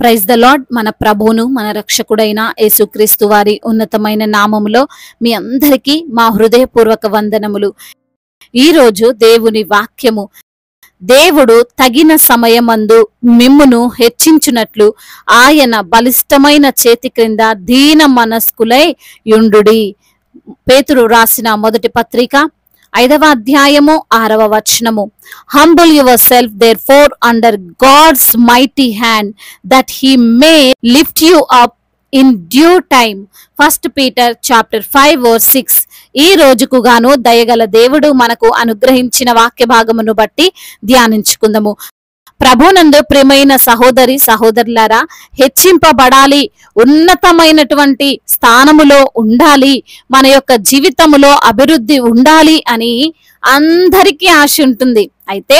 Praise the lord. మన ప్రభువును మన రక్షకుడైన యేసుక్రీస్తు వారి ఉన్నతమైన నామములో మీ అందరికీ మా హృదయపూర్వక వందనములు. ఈరోజు దేవుని వాక్యము, దేవుడు తగిన సమయమందు మిమ్మును హెచ్చించునట్లు ఆయన బలిష్టమైన చేతి క్రింద దీన మనస్కులై యుండుడి. పేతురు రాసిన మొదటి పత్రిక 5వ అధ్యాయము 6వ వచనము. Humble yourself therefore under God's mighty hand, that he may lift you up in due time. 1 Peter chapter 5 verse 6. ఈ రోజుకు గాను దయగల దేవుడు మనకు అనుగ్రహించిన వాక్య భాగమును బట్టి ధ్యానించుకుందాము. ప్రభునందు ప్రియమైన సహోదరి సహోదరులారా, హెచ్చింపబడాలి, ఉన్నతమైనటువంటి స్థానములో ఉండాలి, మన యొక్క జీవితములో అభివృద్ధి ఉండాలి అని అందరికీ ఆశ ఉంటుంది. అయితే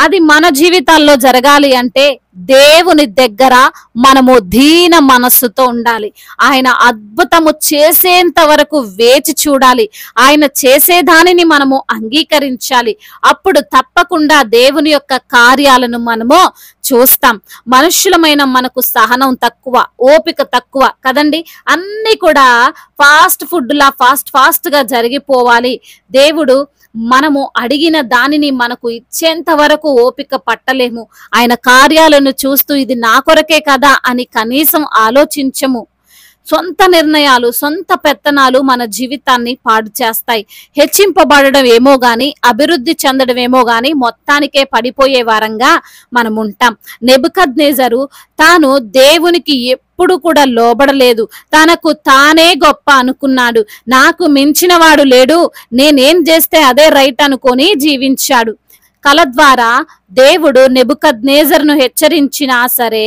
అది మన జీవితాల్లో జరగాలి అంటే దేవుని దగ్గర మనము దీన మనస్సుతో ఉండాలి. ఆయన అద్భుతము చేసేంత వరకు వేచి చూడాలి. ఆయన చేసేదానిని మనము అంగీకరించాలి. అప్పుడు తప్పకుండా దేవుని యొక్క కార్యాలను మనము చూస్తాం. మనుషులమైన మనకు సహనం తక్కువ, ఓపిక తక్కువ కదండి. అన్ని కూడా ఫాస్ట్ ఫుడ్ లా ఫాస్ట్ గా జరిగిపోవాలి. దేవుడు మనము అడిగిన దానిని మనకు ఇచ్చేంత వరకు ఓపిక పట్టలేము. ఆయన కార్యాలను చూస్తూ ఇది నా కొరకే కదా అని కనీసం ఆలోచించము. సొంత నిర్ణయాలు, సొంత పెత్తనాలు మన జీవితాన్ని పాడు చేస్తాయి. హెచ్చింపబడడం ఏమో గాని, అభివృద్ధి చెందడం ఏమో గాని మొత్తానికే పడిపోయే వారంగా మనం ఉంటాం. నెబుకద్నెజరు తాను దేవునికి ఎప్పుడు కూడా లోబడలేదు. తనకు తానే గొప్ప అనుకున్నాడు. నాకు మించిన వాడు లేడు, నేనేం చేస్తే అదే రైట్ అనుకొని జీవించాడు. కల ద్వారా దేవుడు నెబుకద్నెజరును హెచ్చరించినా సరే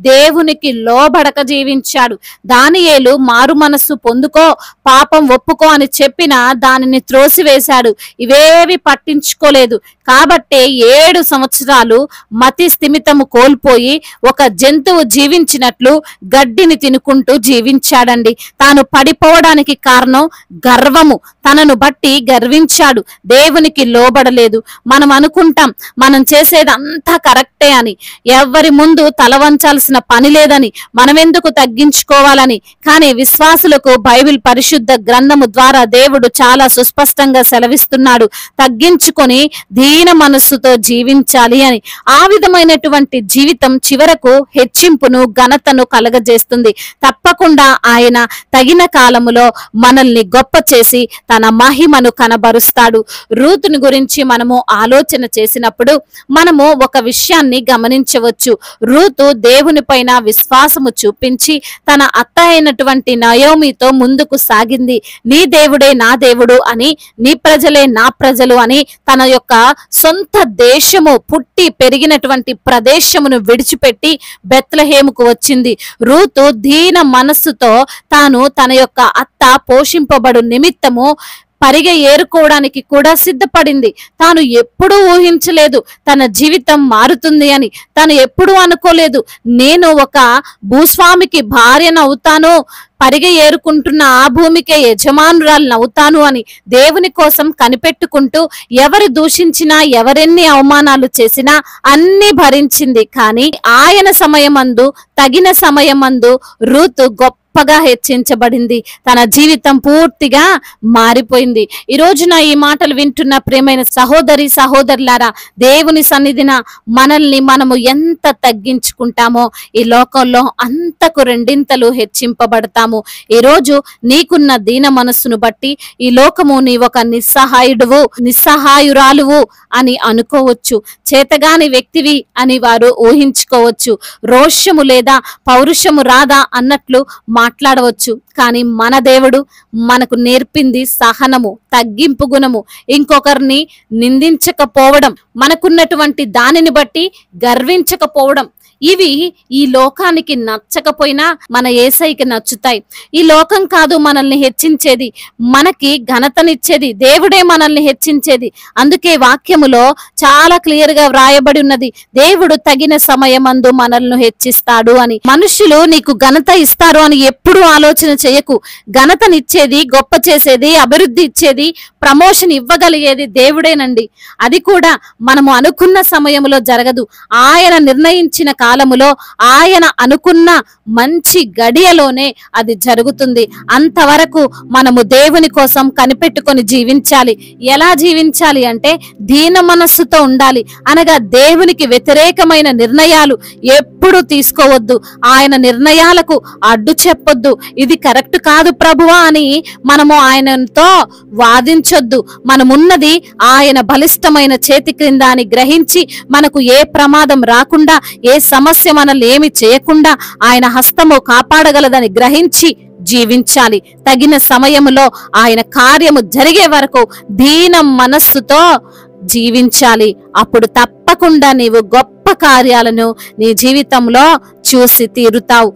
దేవునికి లోబడక జీవించాడు. దానియేలు మారు మనస్సు పొందుకో, పాపం ఒప్పుకో అని చెప్పినా దానిని త్రోసివేశాడు. ఇవేవి పట్టించుకోలేదు. కాబట్టే 7 సంవత్సరాలు మతి స్థిమితము కోల్పోయి ఒక జంతువు జీవించినట్లు గడ్డిని తినుకుంటూ జీవించాడండి. తాను పడిపోవడానికి కారణం గర్వము. తనను బట్టి గర్వించాడు, దేవునికి లోబడలేదు. మనం అనుకుంటాం మనం చేసేదంతా కరెక్టే అని, ఎవరి ముందు తల వంచాల్సిన పని లేదని, మనమెందుకు తగ్గించుకోవాలని. కానీ విశ్వాసులకు బైబిల్ పరిశుద్ధ గ్రంథము ద్వారా దేవుడు చాలా సుస్పష్టంగా సెలవిస్తున్నాడు, తగ్గించుకొని దీన మనస్సుతో జీవించాలి అని. ఆ విధమైనటువంటి జీవితం చివరకు హెచ్చింపును ఘనతను కలగజేస్తుంది. తప్పకుండా ఆయన తగిన కాలములో మనల్ని గొప్ప చేసి తన మహిమను కనబరుస్తాడు. రూతుని గురించి మనము ఆలోచన చేసినప్పుడు మనము ఒక విషయాన్ని గమనించవచ్చు. రూతు దేవుని పైన విశ్వాసము చూపించి తన అత్త అయినటువంటి నయోమితో ముందుకు సాగింది. నీ దేవుడే నా దేవుడు అని, నీ ప్రజలే నా ప్రజలు అని తన యొక్క సొంత దేశము, పుట్టి పెరిగినటువంటి ప్రదేశమును విడిచిపెట్టి బెత్లెహేముకు వచ్చింది. రూతు దీన మనస్సుతో తాను తన యొక్క అత్త పోషింపబడు నిమిత్తము పరిగె ఏరుకోవడానికి కూడా సిద్ధపడింది. తాను ఎప్పుడూ ఊహించలేదు తన జీవితం మారుతుంది అని. తాను ఎప్పుడూ అనుకోలేదు నేను ఒక భూస్వామికి భార్యను అవుతాను, పరిగె ఏరుకుంటున్న ఆ భూమికే యజమానురాలను అవుతాను అని దేవుని కోసం కనిపెట్టుకుంటూ ఎవరు దూషించినా, ఎవరెన్ని అవమానాలు చేసినా అన్ని భరించింది. కానీ ఆయన సమయమందు, తగిన సమయమందు రూతు గొప్పగా హెచ్చించబడింది. తన జీవితం పూర్తిగా మారిపోయింది. ఈ రోజున ఈ మాటలు వింటున్న ప్రియమైన సహోదరి సహోదరులారా, దేవుని సన్నిధిన మనల్ని మనము ఎంత తగ్గించుకుంటామో ఈ లోకంలో అంతకు రెండింతలు హెచ్చింపబడతాము. ఈ రోజు నీకున్న దీన మనస్సును బట్టి ఈ లోకము నీ ఒక నిస్సహాయుడువు, నిస్సహాయురాలువు అని అనుకోవచ్చు. చేతగాని వ్యక్తివి అని వారు ఊహించుకోవచ్చు. రోషము లేదా పౌరుషము రాదా అన్నట్లు మాట్లాడవచ్చు. కానీ మన దేవుడు మనకు నేర్పింది సహనము, తగ్గింపు గుణము, ఇంకొకరిని నిందించకపోవడం, మనకున్నటువంటి దానిని బట్టి గర్వించకపోవడం. ఇవి ఈ లోకానికి నచ్చకపోయినా మన యేసయ్యకి నచ్చుతాయి. ఈ లోకం కాదు మనల్ని హెచ్చించేది, మనకి ఘనతనిచ్చేది దేవుడే మనల్ని హెచ్చించేది. అందుకే వాక్యములో చాలా క్లియర్ గా వ్రాయబడి ఉన్నది, దేవుడు తగిన సమయమందు మనల్ని హెచ్చిస్తాడు అని. మనుషులు నీకు ఘనత ఇస్తారు అని ఎప్పుడు ఆలోచన చేయకు. ఘనతనిచ్చేది, గొప్ప చేసేది, అభివృద్ధి ఇచ్చేది, ప్రమోషన్ ఇవ్వగలిగేది దేవుడేనండి. అది కూడా మనము అనుకున్న సమయంలో జరగదు. ఆయన నిర్ణయించిన కాలములో ఆయన అనుకున్న మంచి గడియలోనే అది జరుగుతుంది. అంతవరకు మనము దేవుని కోసం కనిపెట్టుకొని జీవించాలి. ఎలా జీవించాలి అంటే దీన మనస్సుతో ఉండాలి. అనగా దేవునికి వ్యతిరేకమైన నిర్ణయాలు ఎప్పుడు తీసుకోవద్దు. ఆయన నిర్ణయాలకు అడ్డు చెప్పొద్దు. ఇది కరెక్ట్ కాదు ప్రభువా అని మనము ఆయనతో వాదించొద్దు. మనమున్నది ఆయన బలిష్టమైన చేతి క్రింద అని గ్రహించి మనకు ఏ ప్రమాదం రాకుండా, ఏ సమస్య మనల్ని ఏమి చేయకుండా ఆయన హస్తము కాపాడగలదని గ్రహించి జీవించాలి. తగిన సమయములో ఆయన కార్యము జరిగే వరకు దీన మనస్సుతో జీవించాలి. అప్పుడు తప్పకుండా నీవు గొప్ప కార్యాలను నీ జీవితంలో చూసి తీరుతావు.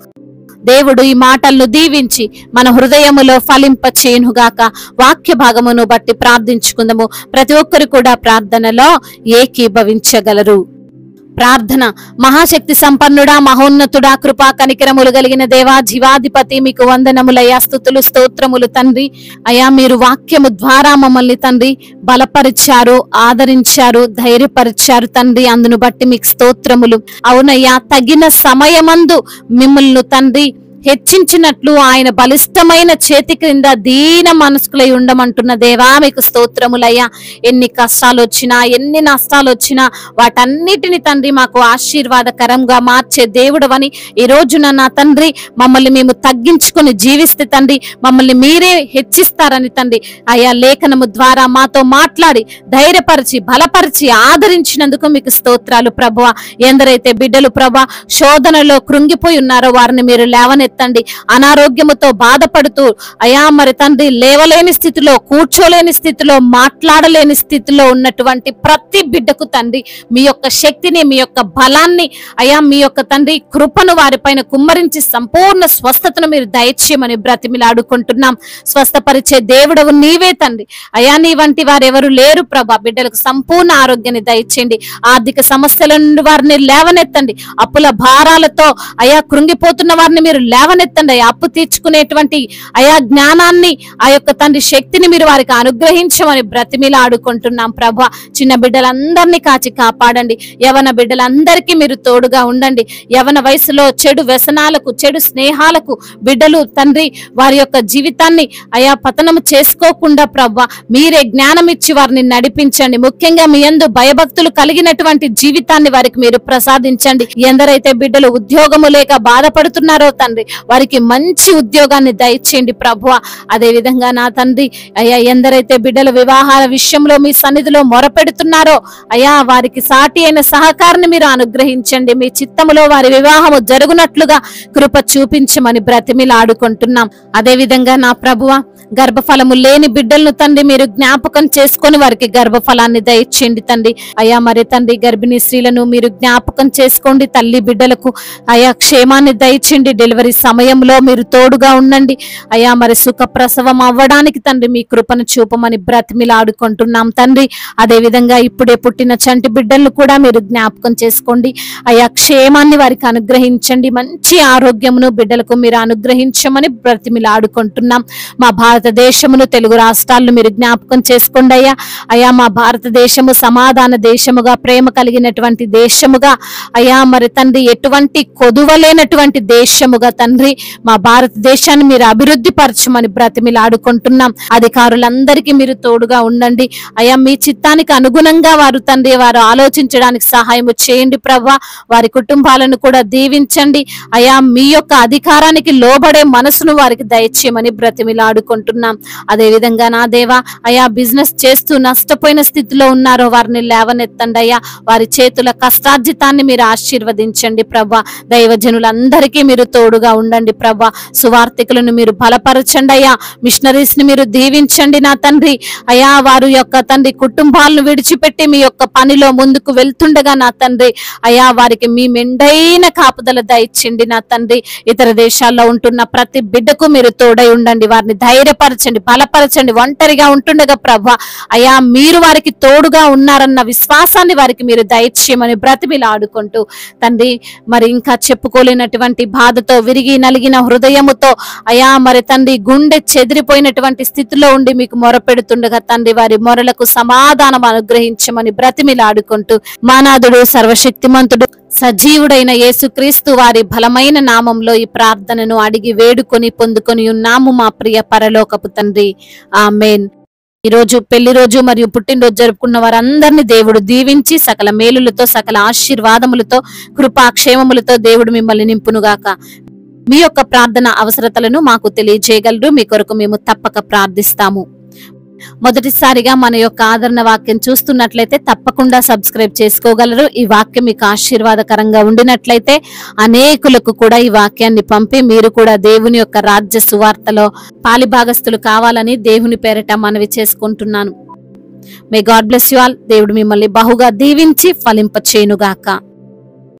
దేవుడు ఈ మాటలను దీవించి మన హృదయములో ఫలింప చేయునుగాక. వాక్య భాగమును బట్టి ప్రార్థించుకుందాము. ప్రతి ఒక్కరు కూడా ప్రార్థనలో ఏకీభవించగలరు. ప్రార్థన. మహాశక్తి సంపన్నుడా, మహోన్నతుడా, కృపా కనికరములు కలిగిన దేవా, జీవాధిపతి, మీకు వందనములయ్యా, స్తుతులు స్తోత్రములు తండ్రి. అయ్యా, మీరు వాక్యము ద్వారా మమ్మల్ని తండ్రి బలపరిచారు, ఆదరించారు, ధైర్యపరిచారు తండ్రి. అందును బట్టి మీకు స్తోత్రములు. అవునయ్యా, తగిన సమయమందు మిమ్మల్ని తండ్రి హెచ్చించినట్లు ఆయన బలిష్టమైన చేతి క్రింద దీన మనస్కులై ఉండమంటున్న దేవా, మీకు స్తోత్రములయ్యా. ఎన్ని కష్టాలు వచ్చినా, ఎన్ని నష్టాలు వచ్చినా వాటన్నిటిని తండ్రి మాకు ఆశీర్వాదకరంగా మార్చే దేవుడవని ఈ రోజున నా తండ్రి మమ్మల్ని మేము తగ్గించుకొని జీవిస్తే తండ్రి మమ్మల్ని మీరే హెచ్చిస్తారని తండ్రి అయ్యా లేఖనము ద్వారా మాతో మాట్లాడి ధైర్యపరిచి బలపరిచి ఆదరించినందుకు మీకు స్తోత్రాలు ప్రభువా. ఎందరైతే బిడ్డలు ప్రభువా శోధనలో కృంగిపోయి ఉన్నారో వారిని మీరు లేవనెత్తండి. అనారోగ్యముతో బాధపడుతూ అయా మరి తండ్రి లేవలేని స్థితిలో, కూర్చోలేని స్థితిలో, మాట్లాడలేని స్థితిలో ఉన్నటువంటి ప్రతి బిడ్డకు తండ్రి మీ యొక్క శక్తిని, మీ యొక్క బలాన్ని అయా మీ యొక్క తండ్రి కృపను వారిపైన కుమ్మరించి సంపూర్ణ స్వస్థతను మీరు దయచేయమని బ్రతిమిలాడుకుంటున్నాం. స్వస్థపరిచే దేవుడవు నీవే తండ్రి. అయా నీ వంటి వారు ఎవరు లేరు ప్రభా. బిడ్డలకు సంపూర్ణ ఆరోగ్యాన్ని దయచేయండి. ఆర్థిక సమస్యల నుండి వారిని లేవనెత్తండి. అప్పుల భారాలతో అయా కృంగిపోతున్న వారిని మీరు లేవనెత్తండి. అప్పు తీర్చుకునేటువంటి అయా జ్ఞానాన్ని, ఆ యొక్క తండ్రి శక్తిని మీరు వారికి అనుగ్రహించమని బ్రతిమిలాడుకుంటున్నాం ప్రభా. చిన్న బిడ్డలందరినీ కాచి కాపాడండి. యవన బిడ్డలందరికీ మీరు తోడుగా ఉండండి. యవన వయసులో చెడు వ్యసనాలకు, చెడు స్నేహాలకు బిడ్డలు తండ్రి వారి యొక్క జీవితాన్ని అయా పతనము చేసుకోకుండా ప్రభా మీరే జ్ఞానం ఇచ్చి వారిని నడిపించండి. ముఖ్యంగా మీ యందు భయభక్తులు కలిగినటువంటి జీవితాన్ని వారికి మీరు ప్రసాదించండి. ఎందరైతే బిడ్డలు ఉద్యోగము లేక బాధపడుతున్నారో తండ్రి వారికి మంచి ఉద్యోగాన్ని దయచేయండి ప్రభువా. అదే విధంగా నా తండ్రి అయ్యా ఎందరైతే బిడ్డల వివాహాల విషయంలో మీ సన్నిధిలో మొరపెడుతున్నారో అయ్యా వారికి సాటి అయిన సహకారాన్ని మీరు అనుగ్రహించండి. మీ చిత్తములో వారి వివాహము జరుగునట్లుగా కృప చూపించమని బ్రతిమిలాడుకుంటున్నాం. అదే విధంగా నా ప్రభువా గర్భఫలము లేని బిడ్డలను తండ్రి మీరు జ్ఞాపకం చేసుకొని వారికి గర్భఫలాన్ని దయచేయండి తండ్రి. అయ్యా మరి తండ్రి గర్భిణీ స్త్రీలను మీరు జ్ఞాపకం చేసుకోండి. తల్లి బిడ్డలకు అయా క్షేమాన్ని దయచేయండి. డెలివరీ సమయంలో మీరు తోడుగా ఉండండి. అయా మరి సుఖ ప్రసవం అవ్వడానికి తండ్రి మీ కృపను చూపమని బ్రతిమిలాడుకుంటున్నాం తండ్రి. అదే విధంగా ఇప్పుడే పుట్టిన చంటి బిడ్డలను కూడా మీరు జ్ఞాపకం చేసుకోండి. అయా క్షేమాన్ని వారికి అనుగ్రహించండి. మంచి ఆరోగ్యమును బిడ్డలకు మీరు అనుగ్రహించమని బ్రతిమిలాడుకుంటున్నాం. మా భారతదేశమును, తెలుగు రాష్ట్రాలను మీరు జ్ఞాపకం చేసుకోండి అయ్యా. అయా మా భారతదేశము సమాధాన దేశముగా, ప్రేమ కలిగినటువంటి దేశముగా అయా మరి తండ్రి ఎటువంటి కొదువలేనటువంటి దేశముగా తండ్రి మా భారతదేశాన్ని మీరు అభివృద్ధి పరచమని బ్రతిమిలాడుకుంటున్నాం. అధికారులందరికీ మీరు తోడుగా ఉండండి. అయా మీ చిత్తానికి అనుగుణంగా వారు తండ్రి వారు ఆలోచించడానికి సహాయం చేయండి ప్రభా. వారి కుటుంబాలను కూడా దీవించండి. అయా మీ యొక్క అధికారానికి లోబడే మనసును వారికి దయచేయమని బ్రతిమిలాడుకుంటున్నాం. అదే విధంగా నా దేవా అయా బిజినెస్ చేస్తూ నష్టపోయిన స్థితిలో ఉన్నారో వారిని లేవనెత్తండి అయ్యా. వారి చేతుల కష్టార్జితాన్ని మీరు ఆశీర్వదించండి ప్రభా. దైవజనులందరికీ మీరు తోడుగా ఉండండి ప్రభా. సువార్థికులను మీరు బలపరచండి అయ్యా. మిషనరీస్ ని మీరు దీవించండి నా తండ్రి. అయా వారు యొక్క తండ్రి కుటుంబాలను విడిచిపెట్టి మీ యొక్క పనిలో ముందుకు వెళ్తుండగా నా తండ్రి అయా వారికి మీ మెండైన కాపుదల దయచేయండి నా తండ్రి. ఇతర దేశాల్లో ఉంటున్న ప్రతి బిడ్డకు మీరు తోడై ఉండండి. వారిని ధైర్యపరచండి, బలపరచండి. ఒంటరిగా ఉంటుండగా ప్రభా అయా మీరు వారికి తోడుగా ఉన్నారన్న విశ్వాసాన్ని వారికి మీరు దయచేయమని బ్రతిమిలాడుకుంటూ తండ్రి మరి ఇంకా చెప్పుకోలేనటువంటి బాధతో, విరిగి నలిగిన హృదయముతో అయా మరి తండ్రి గుండె చెదిరిపోయినటువంటి స్థితిలో ఉండి మీకు మొరపెడుతుండగా తండ్రి వారి మొరలకు సమాధానం అనుగ్రహించమని బ్రతిమిలాడుకుంటూ మానాథుడు, సర్వశక్తిమంతుడు, సజీవుడైన యేసుక్రీస్తు వారి బలమైన నామంలో ఈ ప్రార్థనను అడిగి వేడుకొని పొందుకొని ఉన్నాము మా ప్రియ పరలోకపు తండ్రి. ఆమేన్. ఈరోజు పెళ్లి రోజు మరియు పుట్టినరోజు జరుపుకున్న వారందరినీ దేవుడు దీవించి సకల మేలులతో సకల ఆశీర్వాదములతో కృపాక్షేమములతో దేవుడు మిమ్మల్ని నింపునుగాక. మీ యొక్క ప్రార్థన అవసరతలను మాకు తెలియజేయగలరు. మీ కొరకు మేము తప్పక ప్రార్థిస్తాము. మొదటిసారిగా మన యొక్క ఆదరణ వాక్యం చూస్తున్నట్లయితే తప్పకుండా సబ్స్క్రైబ్ చేసుకోగలరు. ఈ వాక్యం మీకు ఆశీర్వాదకరంగా ఉండినట్లయితే అనేకులకు కూడా ఈ వాక్యాన్ని పంపి మీరు కూడా దేవుని యొక్క రాజ్య సువార్తలో పాలిభాగస్తులు కావాలని దేవుని పేరిట మనవి చేసుకుంటున్నాను. May God bless you all. దేవుడు మిమ్మల్ని బహుగా దీవించి ఫలింపచేయునుగాక.